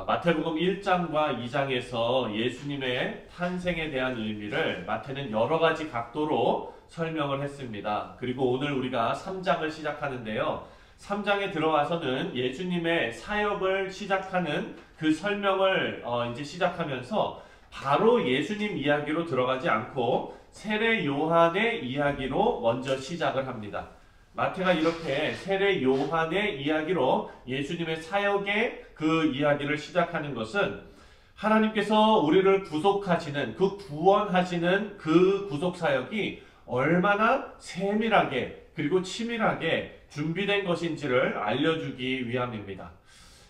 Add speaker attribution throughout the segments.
Speaker 1: 마태복음 1장과 2장에서 예수님의 탄생에 대한 의미를 마태는 여러 가지 각도로 설명을 했습니다. 그리고 오늘 우리가 3장을 시작하는데요. 3장에 들어와서는 예수님의 사역을 시작하는 그 설명을 이제 시작하면서 바로 예수님 이야기로 들어가지 않고 세례 요한의 이야기로 먼저 시작을 합니다. 마태가 이렇게 세례 요한의 이야기로 예수님의 사역의 그 이야기를 시작하는 것은 하나님께서 우리를 구속하시는, 그 구원하시는 그 구속사역이 얼마나 세밀하게 그리고 치밀하게 준비된 것인지를 알려주기 위함입니다.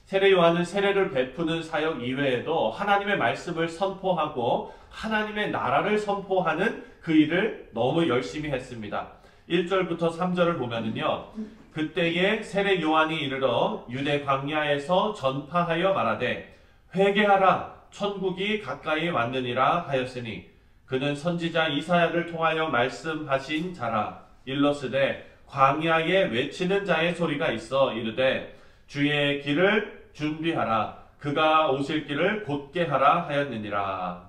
Speaker 1: 세례 요한은 세례를 베푸는 사역 이외에도 하나님의 말씀을 선포하고 하나님의 나라를 선포하는 그 일을 너무 열심히 했습니다. 1절부터 3절을 보면은요, 그때에 세례 요한이 이르러 유대 광야에서 전파하여 말하되 회개하라 천국이 가까이 왔느니라 하였으니 그는 선지자 이사야를 통하여 말씀하신 자라. 일러스되 광야에 외치는 자의 소리가 있어 이르되 주의 길을 준비하라 그가 오실 길을 곧게 하라 하였느니라.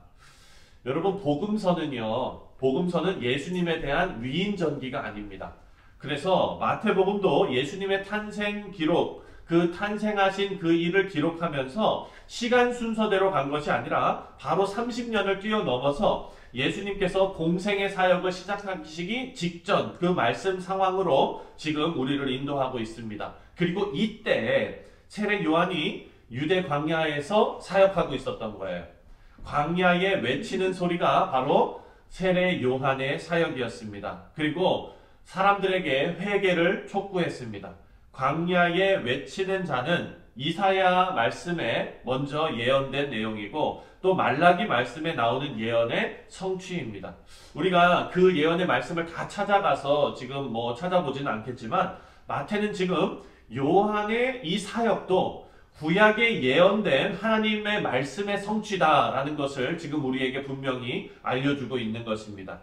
Speaker 1: 여러분, 복음서는 예수님에 대한 위인전기가 아닙니다. 그래서 마태복음도 예수님의 탄생 기록, 그 탄생하신 그 일을 기록하면서 시간 순서대로 간 것이 아니라 바로 30년을 뛰어넘어서 예수님께서 공생의 사역을 시작하시기 직전 그 말씀 상황으로 지금 우리를 인도하고 있습니다. 그리고 이때 세례 요한이 유대 광야에서 사역하고 있었던 거예요. 광야에 외치는 소리가 바로 세례 요한의 사역이었습니다. 그리고 사람들에게 회개를 촉구했습니다. 광야에 외치는 자는 이사야 말씀에 먼저 예언된 내용이고 또 말라기 말씀에 나오는 예언의 성취입니다. 우리가 그 예언의 말씀을 다 찾아가서 지금 찾아보지는 않겠지만 마태는 지금 요한의 이 사역도 구약에 예언된 하나님의 말씀의 성취다라는 것을 지금 우리에게 분명히 알려주고 있는 것입니다.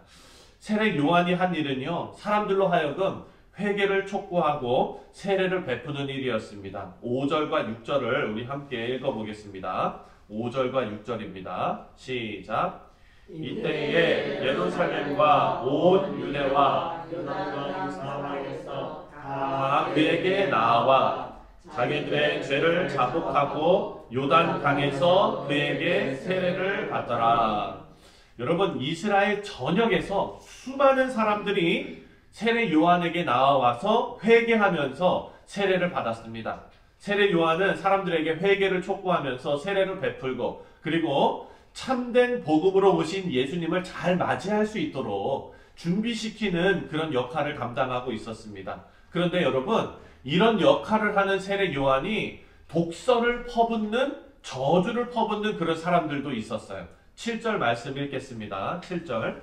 Speaker 1: 세례 요한이 한 일은요, 사람들로 하여금 회개를 촉구하고 세례를 베푸는 일이었습니다. 5절과 6절을 우리 함께 읽어보겠습니다. 5절과 6절입니다. 시작. 이때에 예루살렘과 온 유대와 요단 사방에서 다 그에게 나와 자기들의 죄를 자복하고 요단 강에서 그에게 세례를 받더라. 여러분, 이스라엘 전역에서 수많은 사람들이 세례 요한에게 나와서 회개하면서 세례를 받았습니다. 세례 요한은 사람들에게 회개를 촉구하면서 세례를 베풀고 그리고 참된 복음으로 오신 예수님을 잘 맞이할 수 있도록 준비시키는 그런 역할을 감당하고 있었습니다. 그런데 여러분, 이런 역할을 하는 세례 요한이 독설을 퍼붓는, 저주를 퍼붓는 그런 사람들도 있었어요. 7절 말씀 읽겠습니다. 7절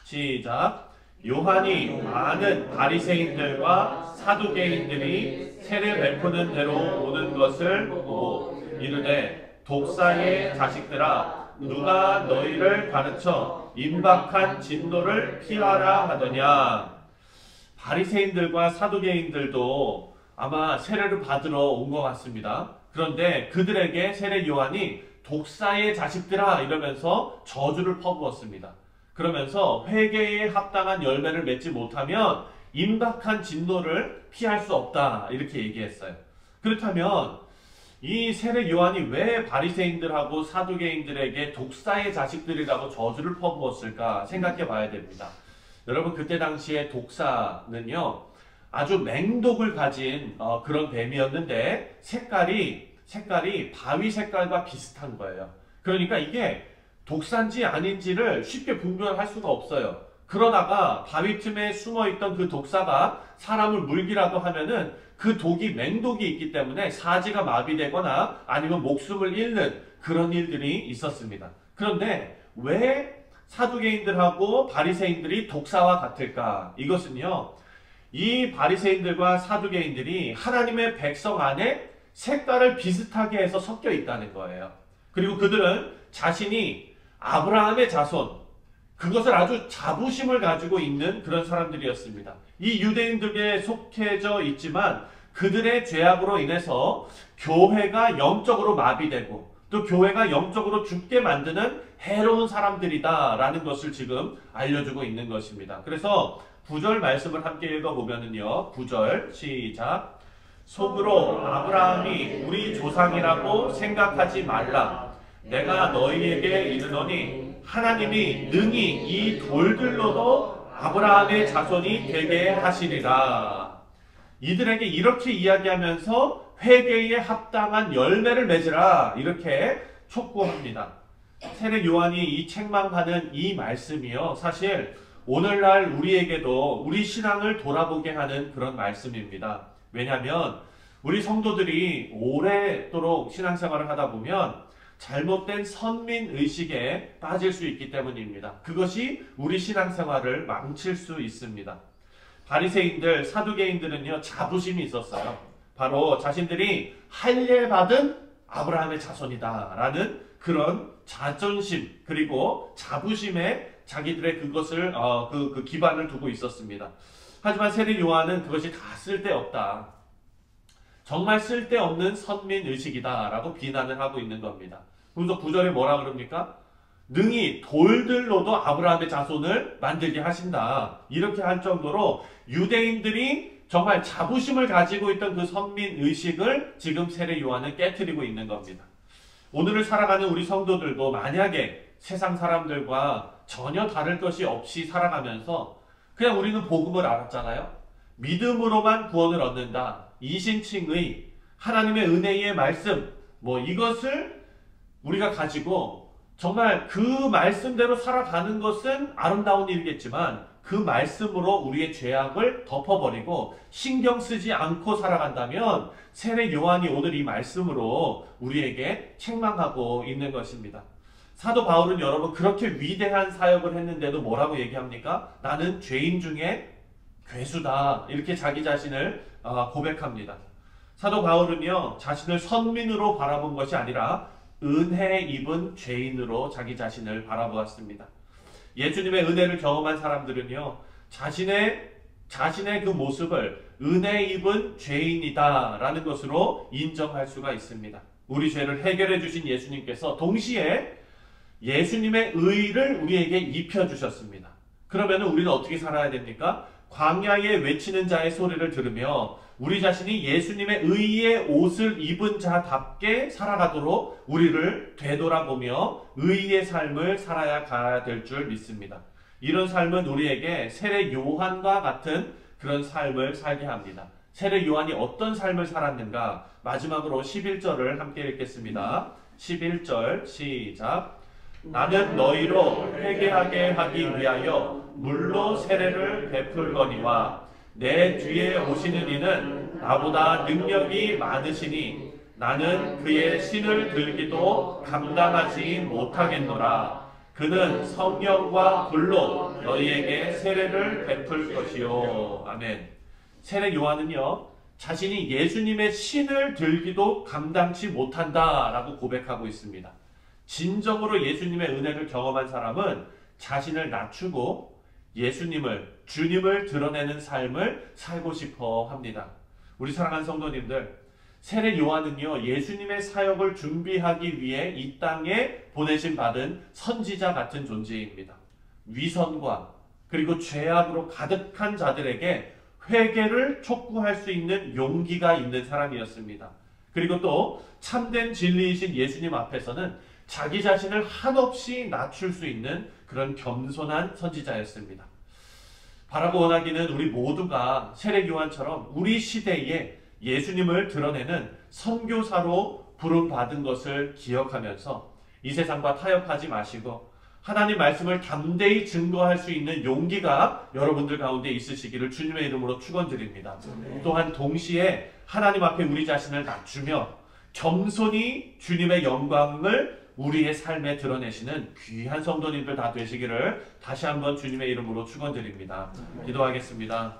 Speaker 1: 시작. 요한이 많은 바리새인들과 사두개인들이 세례 베푸는 대로 오는 것을 보고 이르되 독사의 자식들아 누가 너희를 가르쳐 임박한 진노를 피하라 하더냐. 바리새인들과 사두개인들도 아마 세례를 받으러 온 것 같습니다. 그런데 그들에게 세례 요한이 독사의 자식들아 이러면서 저주를 퍼부었습니다. 그러면서 회개에 합당한 열매를 맺지 못하면 임박한 진노를 피할 수 없다 이렇게 얘기했어요. 그렇다면 이 세례 요한이 왜 바리새인들하고 사두개인들에게 독사의 자식들이라고 저주를 퍼부었을까 생각해 봐야 됩니다. 여러분, 그때 당시에 독사는요 아주 맹독을 가진 그런 뱀이었는데 색깔이 바위 색깔과 비슷한 거예요. 그러니까 이게 독사인지 아닌지를 쉽게 분별할 수가 없어요. 그러다가 바위 틈에 숨어있던 그 독사가 사람을 물기라도 하면은 그 독이 맹독이 있기 때문에 사지가 마비되거나 아니면 목숨을 잃는 그런 일들이 있었습니다. 그런데 왜 사두개인들하고 바리새인들이 독사와 같을까? 이것은요, 이 바리새인들과 사두개인들이 하나님의 백성 안에 색깔을 비슷하게 해서 섞여 있다는 거예요. 그리고 그들은 자신이 아브라함의 자손, 그것을 아주 자부심을 가지고 있는 그런 사람들이었습니다. 이 유대인들에게 속해져 있지만 그들의 죄악으로 인해서 교회가 영적으로 마비되고 또 교회가 영적으로 죽게 만드는 해로운 사람들이다라는 것을 지금 알려주고 있는 것입니다. 그래서 9절 말씀을 함께 읽어보면은요. 9절 시작. 속으로 아브라함이 우리 조상이라고 생각하지 말라. 내가 너희에게 이르노니 하나님이 능히 이 돌들로도 아브라함의 자손이 되게 하시리라. 이들에게 이렇게 이야기하면서 회개에 합당한 열매를 맺으라 이렇게 촉구합니다. 세례 요한이 이 책망하는 이 말씀이요, 사실 오늘날 우리에게도 우리 신앙을 돌아보게 하는 그런 말씀입니다. 왜냐하면 우리 성도들이 오래도록 신앙생활을 하다 보면 잘못된 선민의식에 빠질 수 있기 때문입니다. 그것이 우리 신앙생활을 망칠 수 있습니다. 바리새인들, 사두개인들은요, 자부심이 있었어요. 바로 자신들이 할례 받은 아브라함의 자손이다 라는 그런 자존심 그리고 자부심에 자기들의 그것을 그 기반을 두고 있었습니다. 하지만 세례 요한은 그것이 다 쓸데없다, 정말 쓸데없는 선민의식이다 라고 비난을 하고 있는 겁니다. 그래서 9절에 뭐라 그럽니까? 능히 돌들로도 아브라함의 자손을 만들게 하신다. 이렇게 할 정도로 유대인들이 정말 자부심을 가지고 있던 그 선민의식을 지금 세례 요한은 깨트리고 있는 겁니다. 오늘을 살아가는 우리 성도들도 만약에 세상 사람들과 전혀 다를 것이 없이 살아가면서 그냥 우리는 복음을 알았잖아요. 믿음으로만 구원을 얻는다. 이신칭의 하나님의 은혜의 말씀, 이것을 우리가 가지고 정말 그 말씀대로 살아가는 것은 아름다운 일이겠지만 그 말씀으로 우리의 죄악을 덮어버리고 신경 쓰지 않고 살아간다면 세례 요한이 오늘 이 말씀으로 우리에게 책망하고 있는 것입니다. 사도 바울은 여러분 그렇게 위대한 사역을 했는데도 뭐라고 얘기합니까? 나는 죄인 중에 괴수다. 이렇게 자기 자신을 고백합니다. 사도 바울은요, 자신을 선민으로 바라본 것이 아니라 은혜 입은 죄인으로 자기 자신을 바라보았습니다. 예수님의 은혜를 경험한 사람들은요, 자신의 그 모습을 은혜 입은 죄인이다 라는 것으로 인정할 수가 있습니다. 우리 죄를 해결해 주신 예수님께서 동시에 예수님의 의를 우리에게 입혀주셨습니다. 그러면 우리는 어떻게 살아야 됩니까? 광야에 외치는 자의 소리를 들으며 우리 자신이 예수님의 의의 옷을 입은 자답게 살아가도록 우리를 되돌아보며 의의 삶을 살아야 가야 될 줄 믿습니다. 이런 삶은 우리에게 세례 요한과 같은 그런 삶을 살게 합니다. 세례 요한이 어떤 삶을 살았는가? 마지막으로 11절을 함께 읽겠습니다. 11절 시작. 나는 너희로 회개하게 하기 위하여 물로 세례를 베풀거니와 내 뒤에 오시는 이는 나보다 능력이 많으시니 나는 그의 신을 들기도 감당하지 못하겠노라. 그는 성령과 불로 너희에게 세례를 베풀 것이요. 아멘. 세례 요한은요, 자신이 예수님의 신을 들기도 감당치 못한다라고 고백하고 있습니다. 진정으로 예수님의 은혜를 경험한 사람은 자신을 낮추고 주님을 드러내는 삶을 살고 싶어 합니다. 우리 사랑하는 성도님들, 세례 요한은요, 예수님의 사역을 준비하기 위해 이 땅에 보내심 받은 선지자 같은 존재입니다. 위선과 그리고 죄악으로 가득한 자들에게 회개를 촉구할 수 있는 용기가 있는 사람이었습니다. 그리고 또 참된 진리이신 예수님 앞에서는 자기 자신을 한없이 낮출 수 있는 그런 겸손한 선지자였습니다. 바라고 원하기는 우리 모두가 세례 요한처럼 우리 시대에 예수님을 드러내는 선교사로 부름받은 것을 기억하면서 이 세상과 타협하지 마시고 하나님 말씀을 담대히 증거할 수 있는 용기가 여러분들 가운데 있으시기를 주님의 이름으로 축원드립니다. 또한 동시에 하나님 앞에 우리 자신을 낮추며 겸손히 주님의 영광을 우리의 삶에 드러내시는 귀한 성도님들 다 되시기를 다시 한번 주님의 이름으로 축원드립니다. 기도하겠습니다.